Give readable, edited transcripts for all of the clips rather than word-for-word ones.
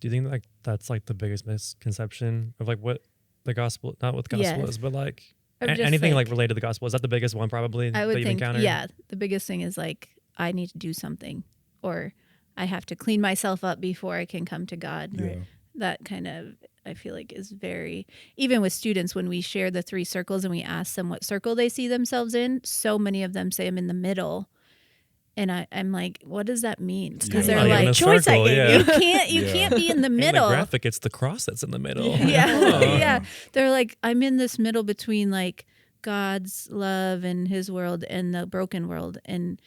Do you think like that's like the biggest misconception of like what the gospel, not what the gospel is, but like anything like related to the gospel? Is that the biggest one probably I would that you've think, encountered? yeah, the biggest thing is like, I need to do something, or I have to clean myself up before I can come to God. Yeah. That kind of, I feel like, is very, even with students, when we share the 3 circles and we ask them what circle they see themselves in, so many of them say I'm in the middle. And I'm like, what does that mean? Because they're like, choice I gave you can't be in the middle. In the graphic, it's the cross that's in the middle. Yeah. They're like, I'm in this middle between like God's love and his world and the broken world. And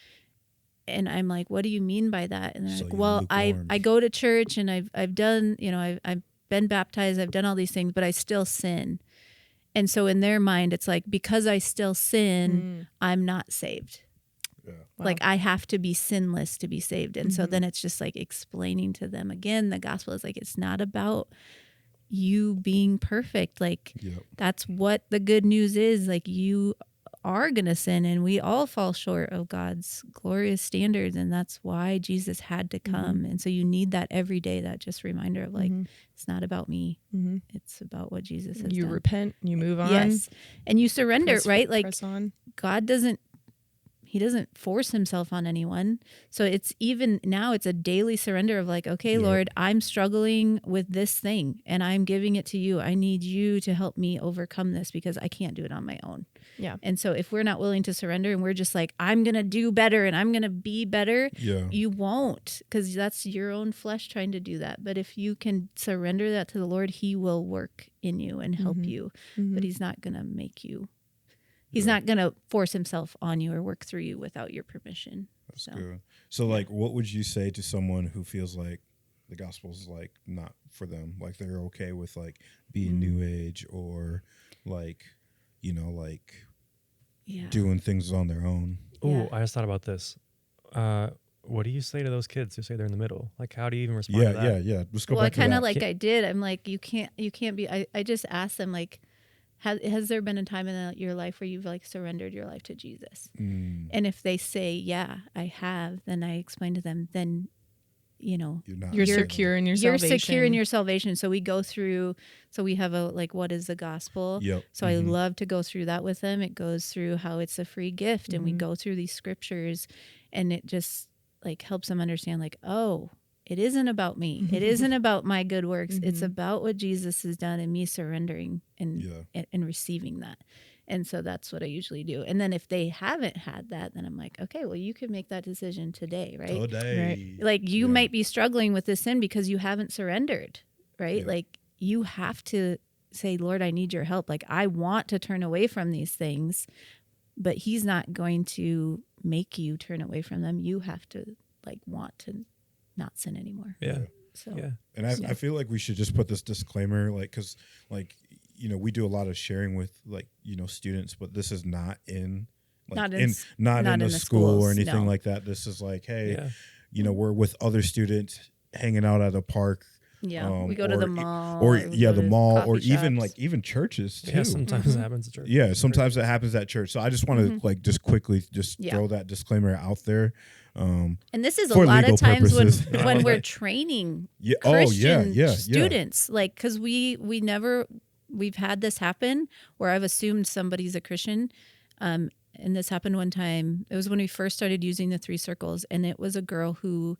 I'm like, what do you mean by that? And they're like, well, I go to church and I've done, I've been baptized, I've done all these things, but I still sin. And so in their mind, it's like, because I still sin, I'm not saved. Yeah. Wow. Like I have to be sinless to be saved. And so then it's just like explaining to them again, the gospel is like, it's not about you being perfect. Like that's what the good news is. Like you are going to sin and we all fall short of God's glorious standards. And that's why Jesus had to come. And so you need that every day, that just reminder of like, it's not about me. It's about what Jesus has you done. Repent, you move on. Yes. And you surrender, right? Like God doesn't force himself on anyone. So it's even now it's a daily surrender of like, okay, Lord, I'm struggling with this thing and I'm giving it to you. I need you to help me overcome this because I can't do it on my own. Yeah. And so if we're not willing to surrender and we're just like, I'm going to do better and I'm going to be better, you won't, because that's your own flesh trying to do that. But if you can surrender that to the Lord, he will work in you and help you, but he's not going to make you. He's not going to force himself on you or work through you without your permission. That's good. So, like, what would you say to someone who feels like the gospel is, like, not for them? Like, they're okay with, like, being new age or, like, doing things on their own? Oh, I just thought about this. What do you say to those kids who say they're in the middle? Like, how do you even respond to that? Yeah. Let's go back to that. Kind of like I did. I'm like, you can't be. I just asked them, like, has there been a time in your life where you've like surrendered your life to Jesus? And if they say, yeah, I have, then I explain to them, then, you're secure in your salvation. You're secure in your salvation. So we go through, we have a, like, what is the gospel? Yep. So I love to go through that with them. It goes through how it's a free gift and we go through these scriptures and it just like helps them understand like, oh, it isn't about me. It isn't about my good works. It's about what Jesus has done and me surrendering and receiving that. And so that's what I usually do. And then if they haven't had that, then I'm like, okay, well, you can make that decision today, right? Today. Right? Like you might be struggling with this sin because you haven't surrendered, right? Like you have to say, Lord, I need your help. Like I want to turn away from these things, but he's not going to make you turn away from them. You have to like want to not sin anymore. Yeah. So and I feel like we should just put this disclaimer, like, because like we do a lot of sharing with like students, but this is not in like not in the school schools, or anything like that. This is like, hey, we're with other students hanging out at a park. Yeah, we go to the mall, the mall, or even shops. Even churches too. Yeah, sometimes it happens at church. Yeah, sometimes it happens at church. So I just want to like just quickly throw that disclaimer out there. And this is a lot of times purposes. when we're training Christian students, like because we've had this happen where I've assumed somebody's a Christian. And this happened one time. It was when we first started using the 3 circles, and it was a girl who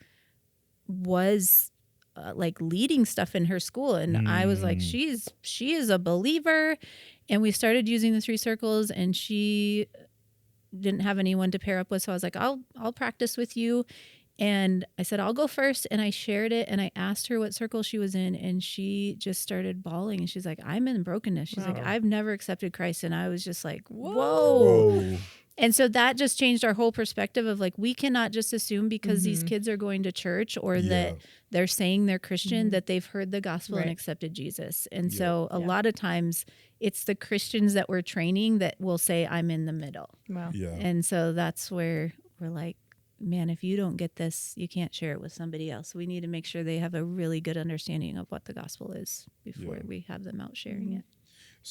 was like leading stuff in her school, and I was like, she is a believer, and we started using the 3 circles, and she didn't have anyone to pair up with, so I was like, I'll practice with you. And I said, I'll go first. And I shared it. And I asked her what circle she was in. And she just started bawling. And she's like, I'm in brokenness. She's like, I've never accepted Christ. And I was just like, whoa. And so that just changed our whole perspective of like, we cannot just assume because these kids are going to church or that they're saying they're Christian, that they've heard the gospel and accepted Jesus. And so a lot of times it's the Christians that we're training that will say, I'm in the middle. Wow. Yeah. And so that's where we're like, man, if you don't get this, you can't share it with somebody else. We need to make sure they have a really good understanding of what the gospel is before we have them out sharing it.